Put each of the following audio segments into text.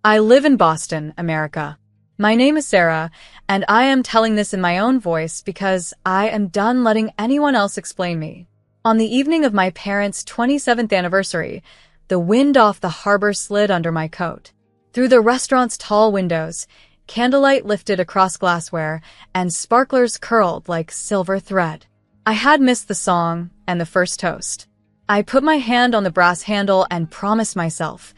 I live in Boston, America. My name is Sarah, and I am telling this in my own voice because I am done letting anyone else explain me. On the evening of my parents' 27th anniversary, the wind off the harbor slid under my coat. Through the restaurant's tall windows, candlelight lifted across glassware, and sparklers curled like silver thread. I had missed the song and the first toast. I put my hand on the brass handle and promised myself,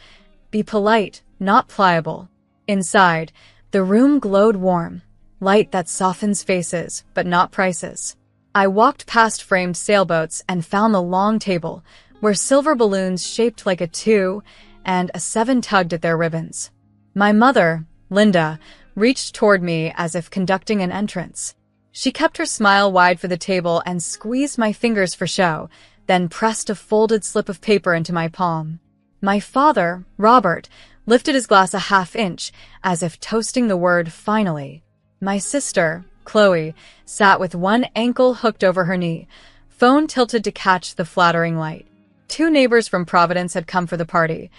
be polite, not pliable. Inside, the room glowed warm, light that softens faces, but not prices. I walked past framed sailboats and found the long table, where silver balloons shaped like a 2 and a 7 tugged at their ribbons. My mother, Linda, reached toward me as if conducting an entrance. She kept her smile wide for the table and squeezed my fingers for show, then pressed a folded slip of paper into my palm. My father, Robert, lifted his glass a half-inch, as if toasting the word finally. My sister, Chloe, sat with one ankle hooked over her knee, phone tilted to catch the flattering light. 2 neighbors from Providence had come for the party.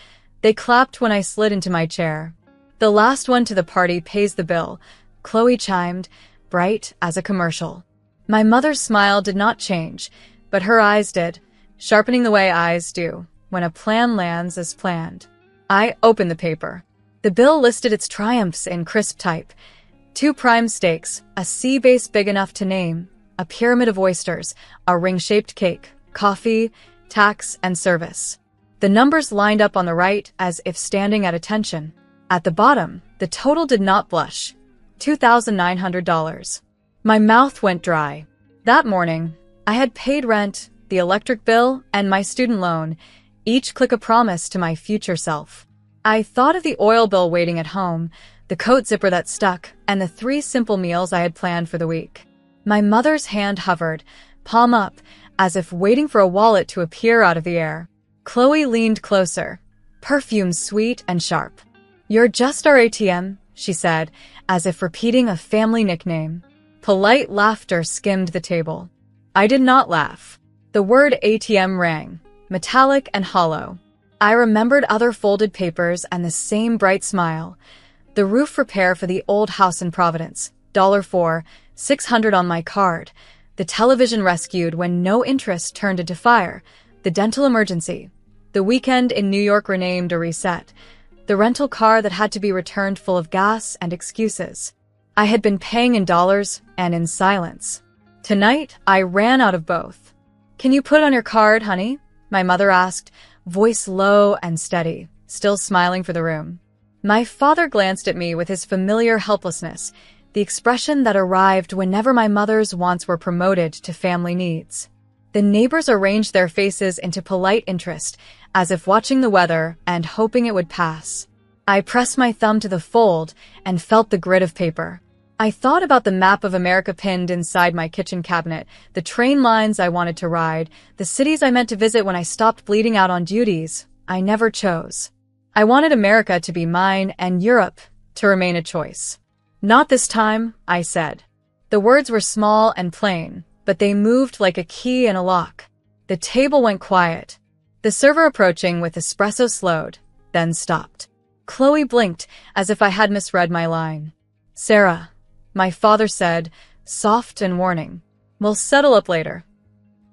They clapped when I slid into my chair. The last one to the party pays the bill, Chloe chimed, bright as a commercial. My mother's smile did not change, but her eyes did, sharpening the way eyes do when a plan lands as planned. I opened the paper. The bill listed its triumphs in crisp type. 2 prime steaks, a sea base big enough to name, a pyramid of oysters, a ring-shaped cake, coffee, tax, and service. The numbers lined up on the right as if standing at attention. At the bottom, the total did not blush. $2,900. My mouth went dry. That morning, I had paid rent, the electric bill, and my student loan, each click a promise to my future self. I thought of the oil bill waiting at home, the coat zipper that stuck, and the 3 simple meals I had planned for the week. My mother's hand hovered, palm up, as if waiting for a wallet to appear out of the air. Chloe leaned closer, perfume sweet and sharp. "You're just our ATM," she said, as if repeating a family nickname. Polite laughter skimmed the table. I did not laugh. The word ATM rang, metallic and hollow. I remembered other folded papers and the same bright smile. The roof repair for the old house in Providence, $4, $600 on my card. The television rescued when no interest turned into fire. The dental emergency. The weekend in New York renamed a reset. The rental car that had to be returned full of gas and excuses. I had been paying in dollars and in silence. Tonight, I ran out of both. "Can you put on your card, honey?" my mother asked, voice low and steady, still smiling for the room. My father glanced at me with his familiar helplessness, the expression that arrived whenever my mother's wants were promoted to family needs. The neighbors arranged their faces into polite interest, as if watching the weather and hoping it would pass. I pressed my thumb to the fold and felt the grit of paper. I thought about the map of America pinned inside my kitchen cabinet, the train lines I wanted to ride, the cities I meant to visit when I stopped bleeding out on duties I never chose. I wanted America to be mine and Europe to remain a choice. "Not this time," I said. The words were small and plain, but they moved like a key in a lock. The table went quiet. The server approaching with espresso slowed, then stopped. Chloe blinked as if I had misread my line. "Sarah," my father said, soft and warning, "we'll settle up later."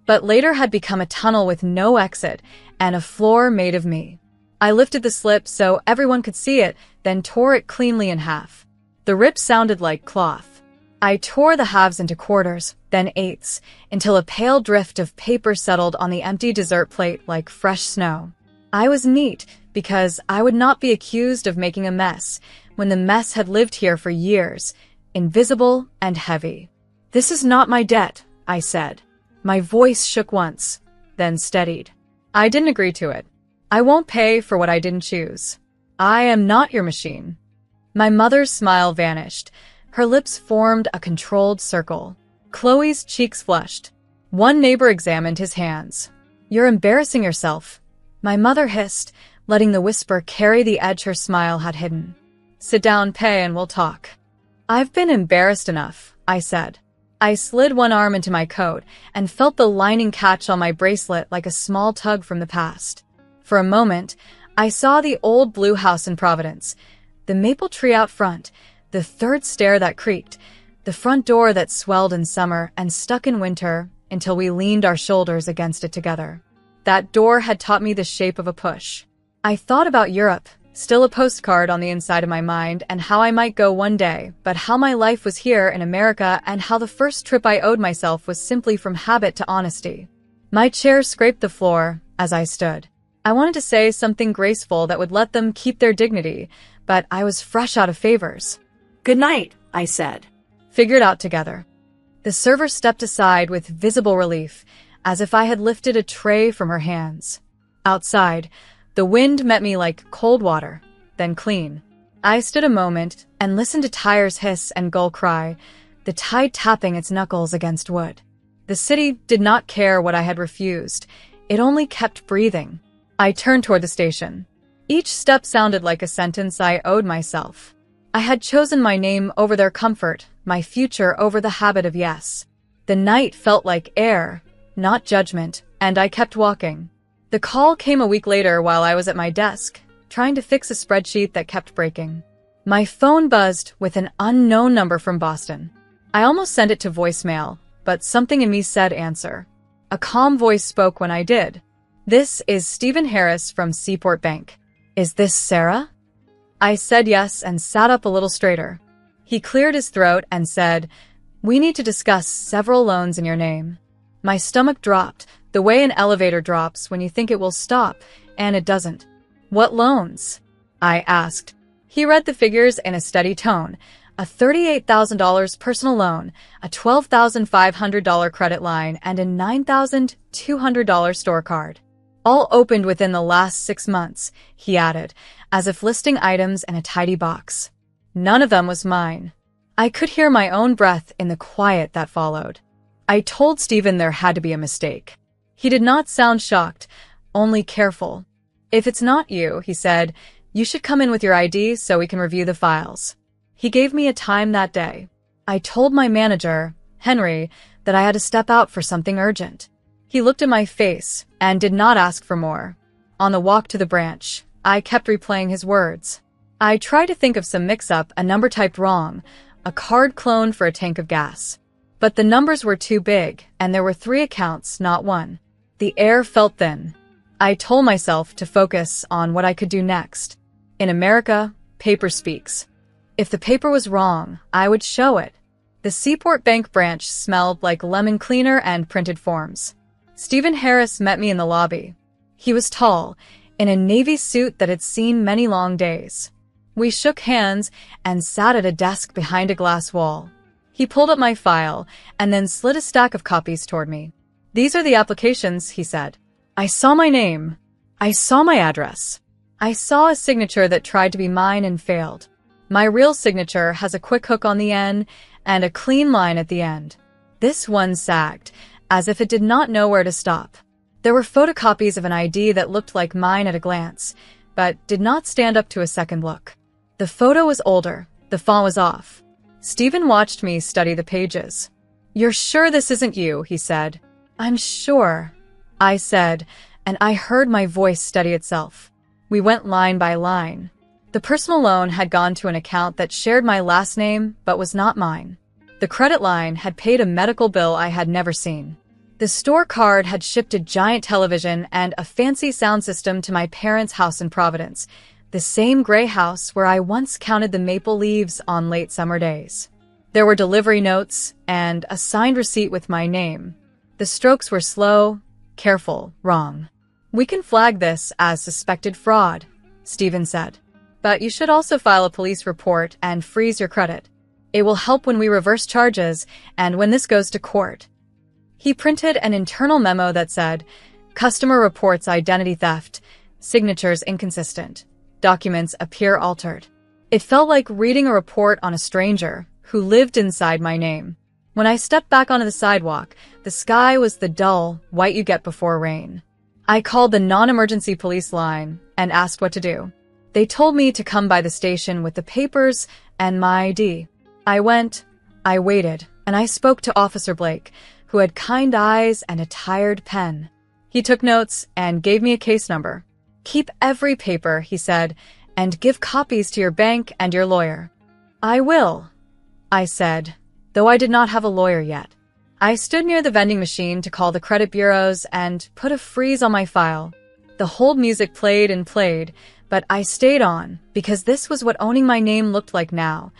But later had become a tunnel with no exit and a floor made of me. I lifted the slip so everyone could see it, then tore it cleanly in half. The rip sounded like cloth. I tore the halves into quarters, then eighths, until a pale drift of paper settled on the empty dessert plate like fresh snow. I was neat because I would not be accused of making a mess when the mess had lived here for years, invisible and heavy. "This is not my debt," I said. My voice shook once, then steadied. I didn't agree to it. I won't pay for what I didn't choose. I am not your machine. My mother's smile vanished. Her lips formed a controlled circle. Chloe's cheeks flushed. One neighbor examined his hands. "You're embarrassing yourself," my mother hissed, letting the whisper carry the edge her smile had hidden. "Sit down, pay, and we'll talk." "I've been embarrassed enough," I said. I slid one arm into my coat and felt the lining catch on my bracelet like a small tug from the past. For a moment, I saw the old blue house in Providence, The maple tree out front, the third stair that creaked, the front door that swelled in summer and stuck in winter until we leaned our shoulders against it together. That door had taught me the shape of a push. I thought about Europe, still a postcard on the inside of my mind, and how I might go one day, but how my life was here in America and how the first trip I owed myself was simply from habit to honesty. My chair scraped the floor as I stood. I wanted to say something graceful that would let them keep their dignity, but I was fresh out of favors. "Good night," I said. Figured out together. The server stepped aside with visible relief, as if I had lifted a tray from her hands. Outside, the wind met me like cold water, then clean. I stood a moment and listened to tires hiss and gull cry, the tide tapping its knuckles against wood. The city did not care what I had refused. It only kept breathing. I turned toward the station. Each step sounded like a sentence I owed myself. I had chosen my name over their comfort, my future over the habit of yes. The night felt like air, not judgment, and I kept walking. The call came a week later while I was at my desk, trying to fix a spreadsheet that kept breaking. My phone buzzed with an unknown number from Boston. I almost sent it to voicemail, but something in me said answer. A calm voice spoke when I did. "This is Stephen Harris from Seaport Bank. Is this Sarah?" I said yes and sat up a little straighter. He cleared his throat and said, "We need to discuss several loans in your name." My stomach dropped, the way an elevator drops when you think it will stop, and it doesn't. "What loans?" I asked. He read the figures in a steady tone. A $38,000 personal loan, a $12,500 credit line, and a $9,200 store card. All opened within the last 6 months, he added, as if listing items in a tidy box. None of them was mine. I could hear my own breath in the quiet that followed. I told Stephen there had to be a mistake. He did not sound shocked, only careful. "If it's not you," he said, "you should come in with your ID so we can review the files." He gave me a time that day. I told my manager, Henry, that I had to step out for something urgent. He looked at my face and did not ask for more. On the walk to the branch, I kept replaying his words. I tried to think of some mix-up, a number typed wrong, a card cloned for a tank of gas. But the numbers were too big, and there were 3 accounts, not one. The air felt thin. I told myself to focus on what I could do next. In America, paper speaks. If the paper was wrong, I would show it. The Seaport Bank branch smelled like lemon cleaner and printed forms. Stephen Harris met me in the lobby. He was tall, in a navy suit that had seen many long days. We shook hands and sat at a desk behind a glass wall. He pulled up my file and then slid a stack of copies toward me. "These are the applications," he said. I saw my name. I saw my address. I saw a signature that tried to be mine and failed. My real signature has a quick hook on the end and a clean line at the end. This one sagged, as if it did not know where to stop. There were photocopies of an ID that looked like mine at a glance, but did not stand up to a second look. The photo was older. The font was off. Stephen watched me study the pages. "You're sure this isn't you?" he said. "I'm sure," I said, and I heard my voice steady itself. We went line by line. The personal loan had gone to an account that shared my last name but was not mine. The credit line had paid a medical bill I had never seen. The store card had shipped a giant television and a fancy sound system to my parents' house in Providence, the same gray house where I once counted the maple leaves on late summer days. There were delivery notes and a signed receipt with my name. The strokes were slow, careful, wrong. "We can flag this as suspected fraud," Stephen said. "But you should also file a police report and freeze your credit. It will help when we reverse charges and when this goes to court." He printed an internal memo that said, "Customer reports identity theft, signatures inconsistent, documents appear altered." It felt like reading a report on a stranger who lived inside my name. When I stepped back onto the sidewalk, the sky was the dull white you get before rain. I called the non-emergency police line and asked what to do. They told me to come by the station with the papers and my ID. I went, I waited, and I spoke to Officer Blake, who had kind eyes and a tired pen. He took notes and gave me a case number. "Keep every paper," he said, and give copies to your bank and your lawyer." "I will," I said, though I did not have a lawyer yet. I stood near the vending machine to call the credit bureaus and put a freeze on my file. The hold music played and played, but I stayed on because this was what owning my name looked like now.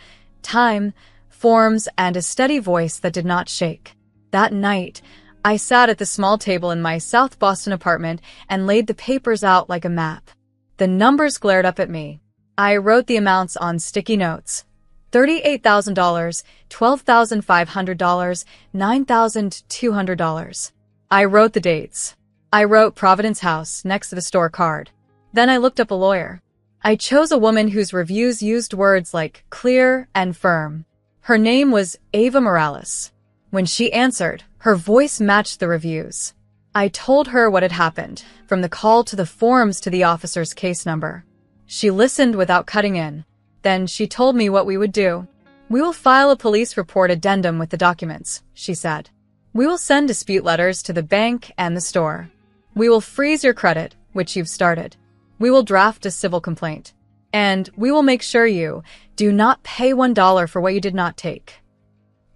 Time, forms, and a steady voice that did not shake. That night, I sat at the small table in my South Boston apartment and laid the papers out like a map. The numbers glared up at me. I wrote the amounts on sticky notes. $38,000, $12,500, $9,200. I wrote the dates. I wrote Providence House next to the store card. Then I looked up a lawyer. I chose a woman whose reviews used words like clear and firm. Her name was Ava Morales. When she answered, her voice matched the reviews. I told her what had happened, from the call to the forms to the officer's case number. She listened without cutting in. Then she told me what we would do. "We will file a police report addendum with the documents," she said. "We will send dispute letters to the bank and the store. We will freeze your credit, which you've started. We will draft a civil complaint. And we will make sure you do not pay $1 for what you did not take."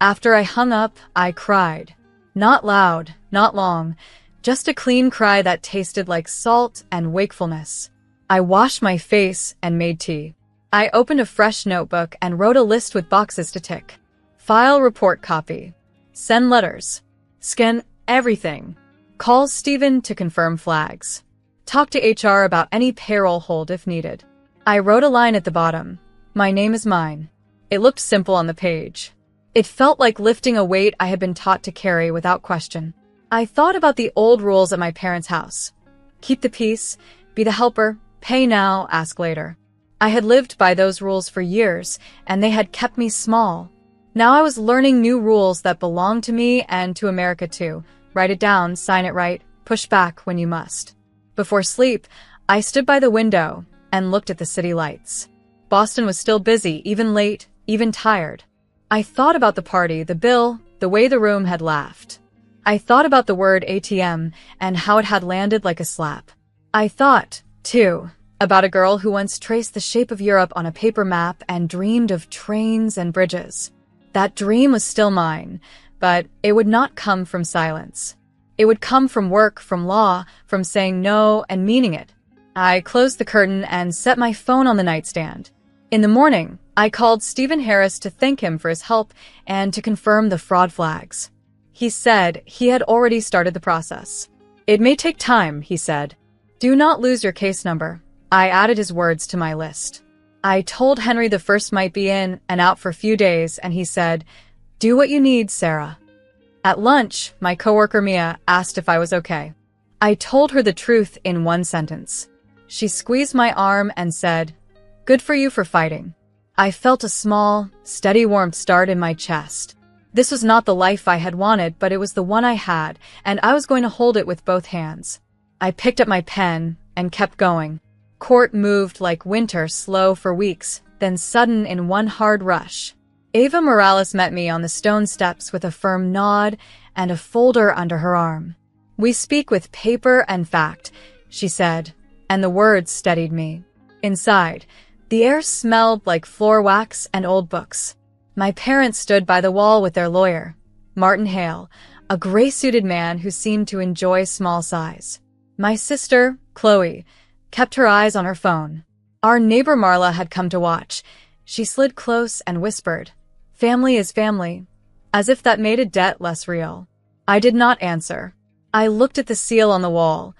After I hung up, I cried. Not loud, not long, just a clean cry that tasted like salt and wakefulness. I washed my face and made tea. I opened a fresh notebook and wrote a list with boxes to tick. File report copy. Send letters. Scan everything. Call Stephen to confirm flags. Talk to HR about any payroll hold if needed. I wrote a line at the bottom. "My name is mine." It looked simple on the page. It felt like lifting a weight I had been taught to carry without question. I thought about the old rules at my parents' house. Keep the peace, be the helper, pay now, ask later. I had lived by those rules for years, and they had kept me small. Now I was learning new rules that belonged to me and to America too. Write it down, sign it right, push back when you must. Before sleep, I stood by the window and looked at the city lights. Boston was still busy, even late, even tired. I thought about the party, the bill, the way the room had laughed. I thought about the word ATM and how it had landed like a slap. I thought, too, about a girl who once traced the shape of Europe on a paper map and dreamed of trains and bridges. That dream was still mine, but it would not come from silence. It would come from work, from law, from saying no and meaning it. I closed the curtain and set my phone on the nightstand. In the morning, I called Stephen Harris to thank him for his help and to confirm the fraud flags. He said he had already started the process. "It may take time," he said. "Do not lose your case number." I added his words to my list. I told Henry the first might be in and out for a few days, and he said, "Do what you need, Sarah." At lunch, my coworker Mia asked if I was okay. I told her the truth in one sentence. She squeezed my arm and said, "Good for you for fighting." I felt a small, steady warmth start in my chest. This was not the life I had wanted, but it was the one I had, and I was going to hold it with both hands. I picked up my pen and kept going. Court moved like winter, slow for weeks, then sudden in one hard rush. Ava Morales met me on the stone steps with a firm nod and a folder under her arm. "We speak with paper and fact," she said, and the words steadied me. Inside, the air smelled like floor wax and old books. My parents stood by the wall with their lawyer, Martin Hale, a gray-suited man who seemed to enjoy small size. My sister, Chloe, kept her eyes on her phone. Our neighbor Marla had come to watch. She slid close and whispered, "Family is family," as if that made a debt less real. I did not answer. I looked at the seal on the wall,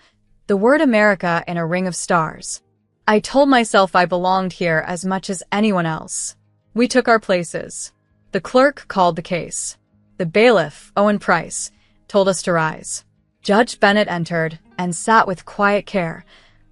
the word America in a ring of stars. I told myself I belonged here as much as anyone else. We took our places. The clerk called the case. The bailiff, Owen Price, told us to rise. Judge Bennett entered and sat with quiet care,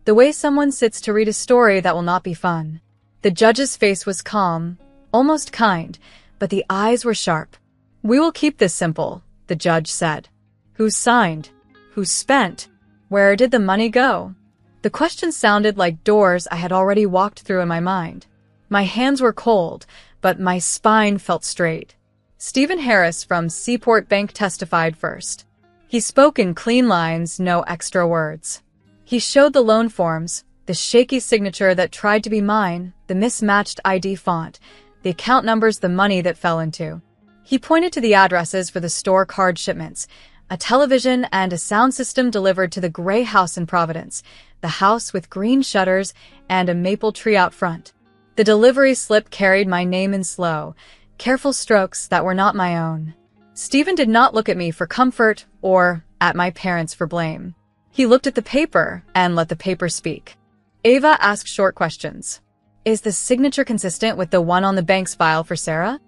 the way someone sits to read a story that will not be fun. The judge's face was calm, almost kind, but the eyes were sharp. "We will keep this simple," the judge said. "Who signed? Who spent? Where did the money go?" The question sounded like doors I had already walked through in my mind. My hands were cold, but my spine felt straight. Stephen Harris from Seaport Bank testified first. He spoke in clean lines, no extra words. He showed the loan forms, The shaky signature that tried to be mine, the mismatched ID font, the account numbers, the money that fell into. He pointed to the addresses for the store card shipments, a television and a sound system delivered to the gray house in Providence, the house with green shutters and a maple tree out front. The delivery slip carried my name in slow, careful strokes that were not my own. Stephen did not look at me for comfort or at my parents for blame. He looked at the paper and let the paper speak. Ava asked short questions. Is the signature consistent with the one on the bank's file for Sarah?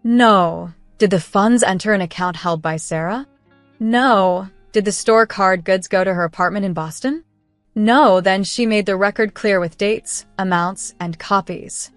No. Did the funds enter an account held by Sarah? No. Did the store card goods go to her apartment in Boston? No, then she made the record clear with dates, amounts, and copies.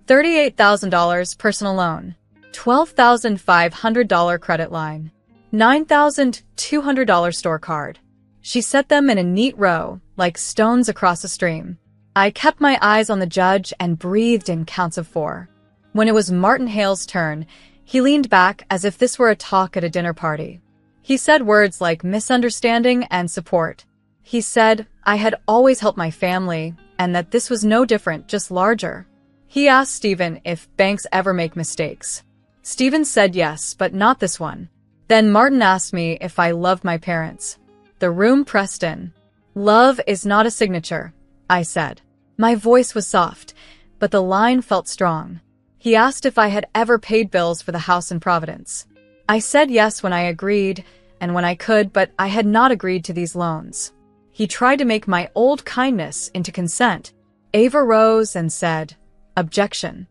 $38,000 personal loan, $12,500 credit line, $9,200 store card. She set them in a neat row, like stones across a stream. I kept my eyes on the judge and breathed in counts of 4. When it was Martin Hale's turn, he leaned back as if this were a talk at a dinner party. He said words like misunderstanding and support. He said I had always helped my family and that this was no different, just larger. He asked Stephen if banks ever make mistakes. Stephen said yes, but not this one. Then Martin asked me if I loved my parents. The room pressed in. Love is not a signature, I said. My voice was soft, but the line felt strong. He asked if I had ever paid bills for the house in Providence. I said yes when I agreed and when I could, but I had not agreed to these loans. He tried to make my old kindness into consent. Ava rose and said, objection.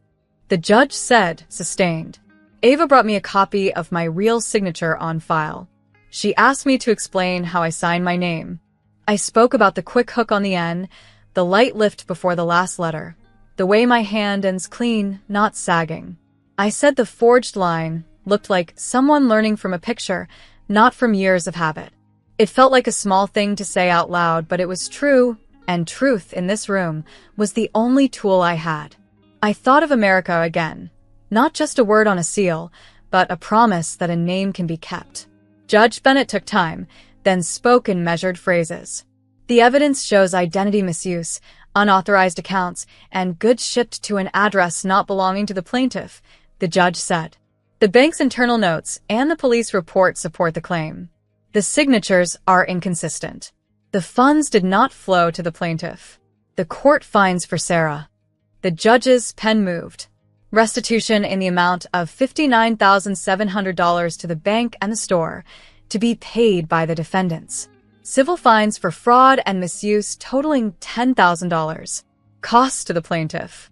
The judge said, sustained. Ava brought me a copy of my real signature on file. She asked me to explain how I signed my name. I spoke about the quick hook on the N, the light lift before the last letter, the way my hand ends clean, not sagging. I said the forged line looked like someone learning from a picture, not from years of habit. It felt like a small thing to say out loud, but it was true, and truth in this room was the only tool I had. I thought of America again, not just a word on a seal, but a promise that a name can be kept. Judge Bennett took time, then spoke in measured phrases. The evidence shows identity misuse, unauthorized accounts, and goods shipped to an address not belonging to the plaintiff, the judge said. The bank's internal notes and the police report support the claim. The signatures are inconsistent. The funds did not flow to the plaintiff. The court finds for Sarah. The judge's pen moved. Restitution in the amount of $59,700 to the bank and the store, to be paid by the defendants. Civil fines for fraud and misuse totaling $10,000. Costs to the plaintiff.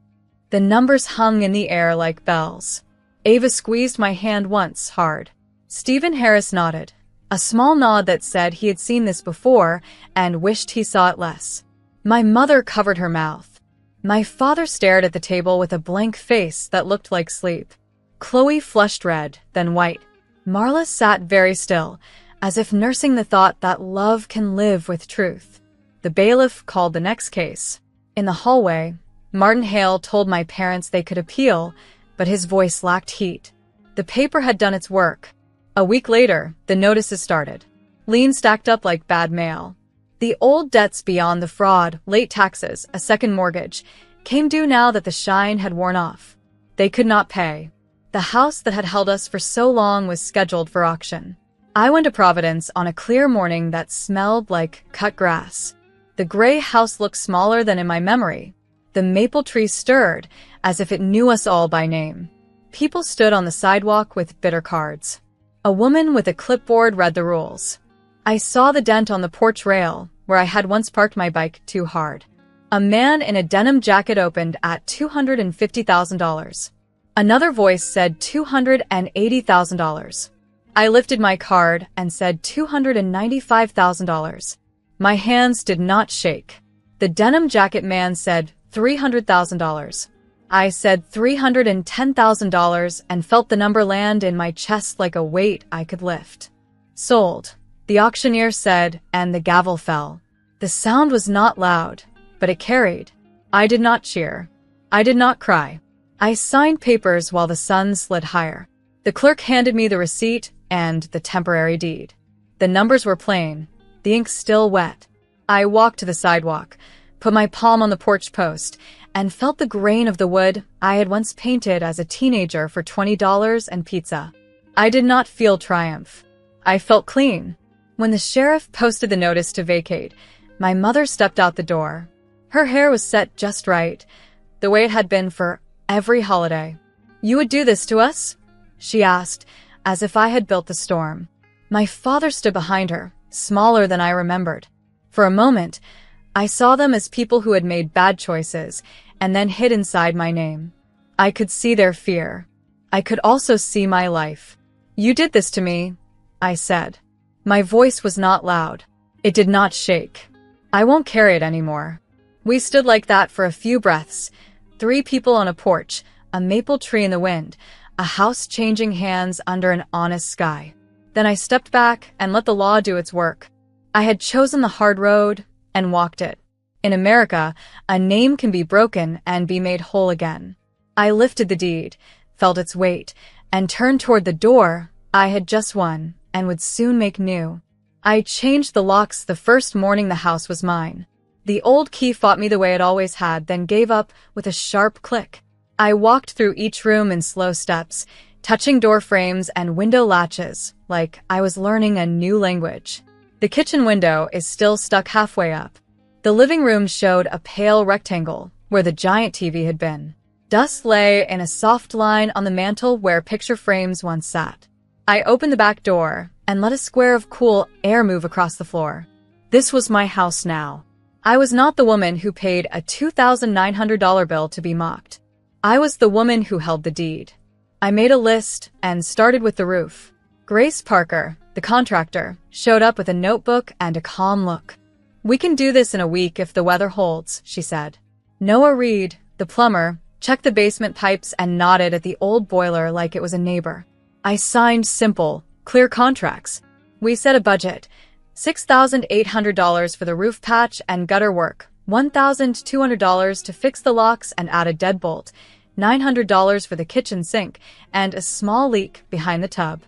The numbers hung in the air like bells. Ava squeezed my hand once, hard. Stephen Harris nodded. A small nod that said he had seen this before and wished he saw it less. My mother covered her mouth. My father stared at the table with a blank face that looked like sleep. Chloe flushed red, then white. Marla sat very still, as if nursing the thought that love can live with truth. The bailiff called the next case. In the hallway, Martin Hale told my parents they could appeal, but his voice lacked heat. The paper had done its work. A week later, the notices started. Liens stacked up like bad mail. The old debts beyond the fraud, late taxes, a second mortgage, came due now that the shine had worn off. They could not pay. The house that had held us for so long was scheduled for auction. I went to Providence on a clear morning that smelled like cut grass. The gray house looked smaller than in my memory. The maple tree stirred, as if it knew us all by name. People stood on the sidewalk with bitter cards. A woman with a clipboard read the rules. I saw the dent on the porch rail, where I had once parked my bike too hard. A man in a denim jacket opened at $250,000. Another voice said $280,000. I lifted my card and said $295,000. My hands did not shake. The denim jacket man said $300,000. I said $310,000 and felt the number land in my chest like a weight I could lift. Sold, the auctioneer said, and the gavel fell. The sound was not loud, but it carried. I did not cheer. I did not cry. I signed papers while the sun slid higher. The clerk handed me the receipt and the temporary deed. The numbers were plain, the ink still wet. I walked to the sidewalk, put my palm on the porch post, and felt the grain of the wood I had once painted as a teenager for $20 and pizza. I did not feel triumph. I felt clean. When the sheriff posted the notice to vacate, my mother stepped out the door. Her hair was set just right, the way it had been for every holiday. "You would do this to us?" she asked, as if I had built the storm. My father stood behind her, smaller than I remembered. For a moment, I saw them as people who had made bad choices and then hid inside my name. I could see their fear. I could also see my life. "You did this to me," I said. My voice was not loud. It did not shake. "I won't carry it anymore." We stood like that for a few breaths, 3 people on a porch, a maple tree in the wind, a house changing hands under an honest sky. Then I stepped back and let the law do its work. I had chosen the hard road and walked it. In America, a name can be broken and be made whole again. I lifted the deed, felt its weight, and turned toward the door I had just won and would soon make new. I changed the locks the first morning the house was mine. The old key fought me the way it always had, then gave up with a sharp click. I walked through each room in slow steps, touching door frames and window latches, like I was learning a new language. The kitchen window is still stuck halfway up. The living room showed a pale rectangle where the giant TV had been. Dust lay in a soft line on the mantel where picture frames once sat. I opened the back door and let a square of cool air move across the floor. This was my house now. I was not the woman who paid a $2,900 bill to be mocked. I was the woman who held the deed. I made a list and started with the roof. Grace Parker, the contractor, showed up with a notebook and a calm look. "We can do this in a week if the weather holds," she said. Noah Reed, the plumber, checked the basement pipes and nodded at the old boiler like it was a neighbor. I signed simple, clear contracts. We set a budget. $6,800 for the roof patch and gutter work, $1,200 to fix the locks and add a deadbolt, $900 for the kitchen sink, and a small leak behind the tub.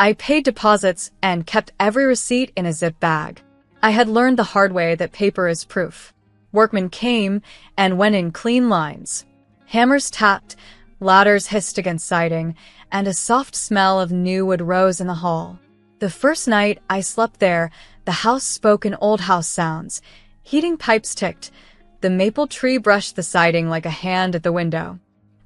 I paid deposits and kept every receipt in a zip bag. I had learned the hard way that paper is proof. Workmen came and went in clean lines. Hammers tapped, ladders hissed against siding, and a soft smell of new wood rose in the hall. The first night I slept there, the house spoke in old house sounds. Heating pipes ticked. The maple tree brushed the siding like a hand at the window.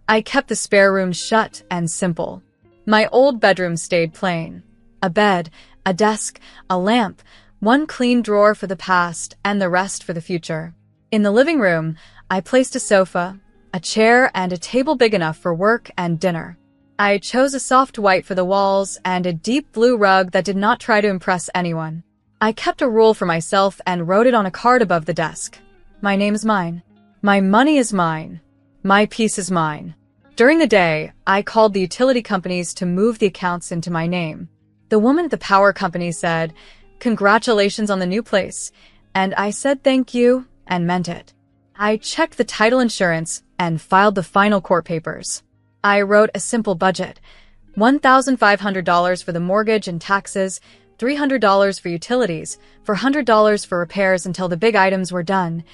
I kept the spare room shut and simple. My old bedroom stayed plain. A bed, a desk, a lamp, one clean drawer for the past and the rest for the future. In the living room, I placed a sofa, a chair, and a table big enough for work and dinner. I chose a soft white for the walls and a deep blue rug that did not try to impress anyone. I kept a rule for myself and wrote it on a card above the desk. My name is mine. My money is mine. My peace is mine. During the day, I called the utility companies to move the accounts into my name. The woman at the power company said, "Congratulations on the new place," and I said thank you and meant it. I checked the title insurance and filed the final court papers. I wrote a simple budget, $1,500 for the mortgage and taxes, $300 for utilities, $400 for repairs until the big items were done,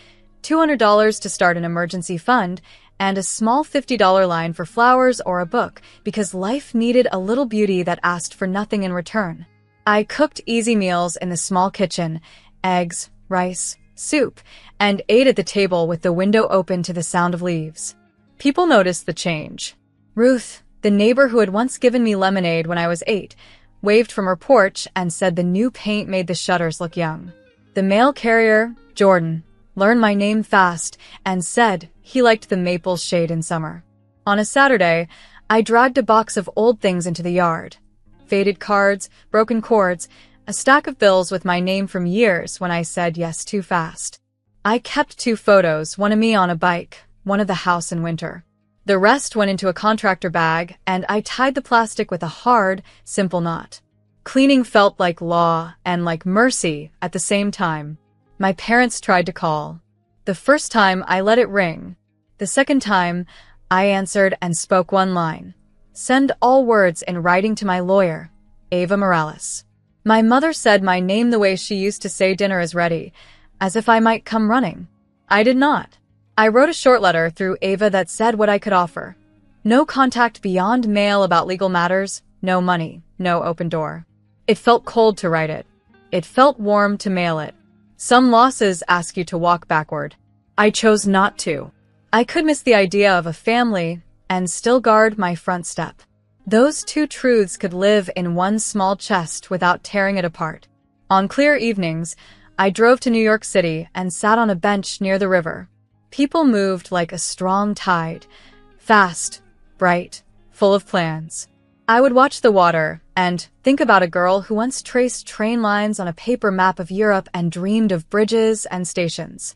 $200 to start an emergency fund, and a small $50 line for flowers or a book because life needed a little beauty that asked for nothing in return. I cooked easy meals in the small kitchen, eggs, rice, soup, and ate at the table with the window open to the sound of leaves. People noticed the change. Ruth, the neighbor who had once given me lemonade when I was 8, waved from her porch and said the new paint made the shutters look young. The mail carrier, Jordan, learned my name fast and said he liked the maple shade in summer. On a Saturday, I dragged a box of old things into the yard. Faded cards, broken cords, a stack of bills with my name from years when I said yes too fast. I kept 2 photos, one of me on a bike, one of the house in winter. The rest went into a contractor bag, and I tied the plastic with a hard, simple knot. Cleaning felt like law and like mercy at the same time. My parents tried to call. The first time, I let it ring. The second time, I answered and spoke one line. Send all words in writing to my lawyer, Ava Morales. My mother said my name the way she used to say dinner is ready, as if I might come running. I did not. I wrote a short letter through Ava that said what I could offer. No contact beyond mail about legal matters, no money, no open door. It felt cold to write it. It felt warm to mail it. Some losses ask you to walk backward. I chose not to. I could miss the idea of a family and still guard my front step. Those two truths could live in one small chest without tearing it apart. On clear evenings, I drove to New York City and sat on a bench near the river. People moved like a strong tide, fast, bright, full of plans. I would watch the water and think about a girl who once traced train lines on a paper map of Europe and dreamed of bridges and stations.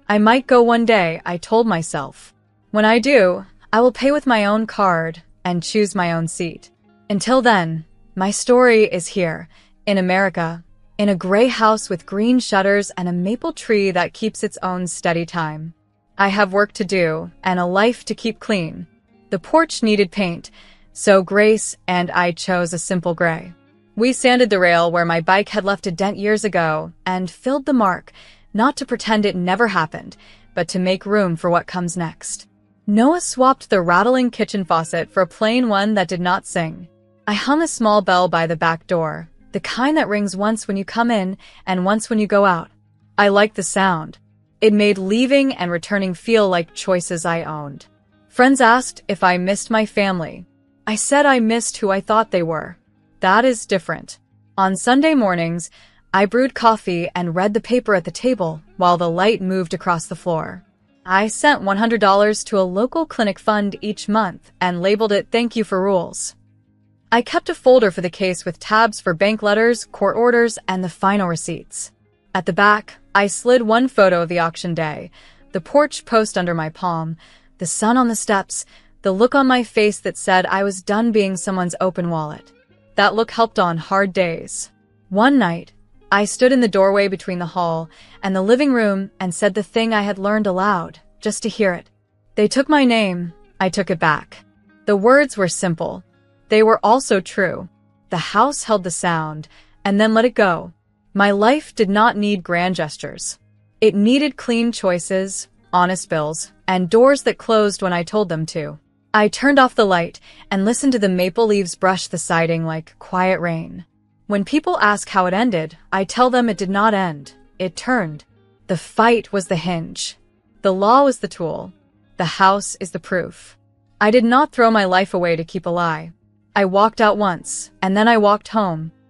I might go one day, I told myself. When I do, I will pay with my own card and choose my own seat. Until then, my story is here, in America, in a gray house with green shutters and a maple tree that keeps its own steady time. I have work to do and a life to keep clean. The porch needed paint, so Grace and I chose a simple gray. We sanded the rail where my bike had left a dent years ago and filled the mark, not to pretend it never happened, but to make room for what comes next. Noah swapped the rattling kitchen faucet for a plain one that did not sing. I hung a small bell by the back door, the kind that rings once when you come in and once when you go out. I liked the sound. It made leaving and returning feel like choices I owned. Friends asked if I missed my family. I said I missed who I thought they were. That is different. On Sunday mornings, I brewed coffee and read the paper at the table while the light moved across the floor. I sent $100 to a local clinic fund each month and labeled it "Thank you for rules." I kept a folder for the case with tabs for bank letters, court orders, and the final receipts. At the back, I slid one photo of the auction day, the porch post under my palm, the sun on the steps, the look on my face that said I was done being someone's open wallet. That look helped on hard days. One night, I stood in the doorway between the hall and the living room and said the thing I had learned aloud, just to hear it. They took my name, I took it back. The words were simple. They were also true. The house held the sound, and then let it go. My life did not need grand gestures. It needed clean choices, honest bills, and doors that closed when I told them to. I turned off the light and listened to the maple leaves brush the siding like quiet rain. When people ask how it ended, I tell them it did not end. It turned. The fight was the hinge. The law was the tool. The house is the proof. I did not throw my life away to keep a lie. I walked out once, and then I walked home.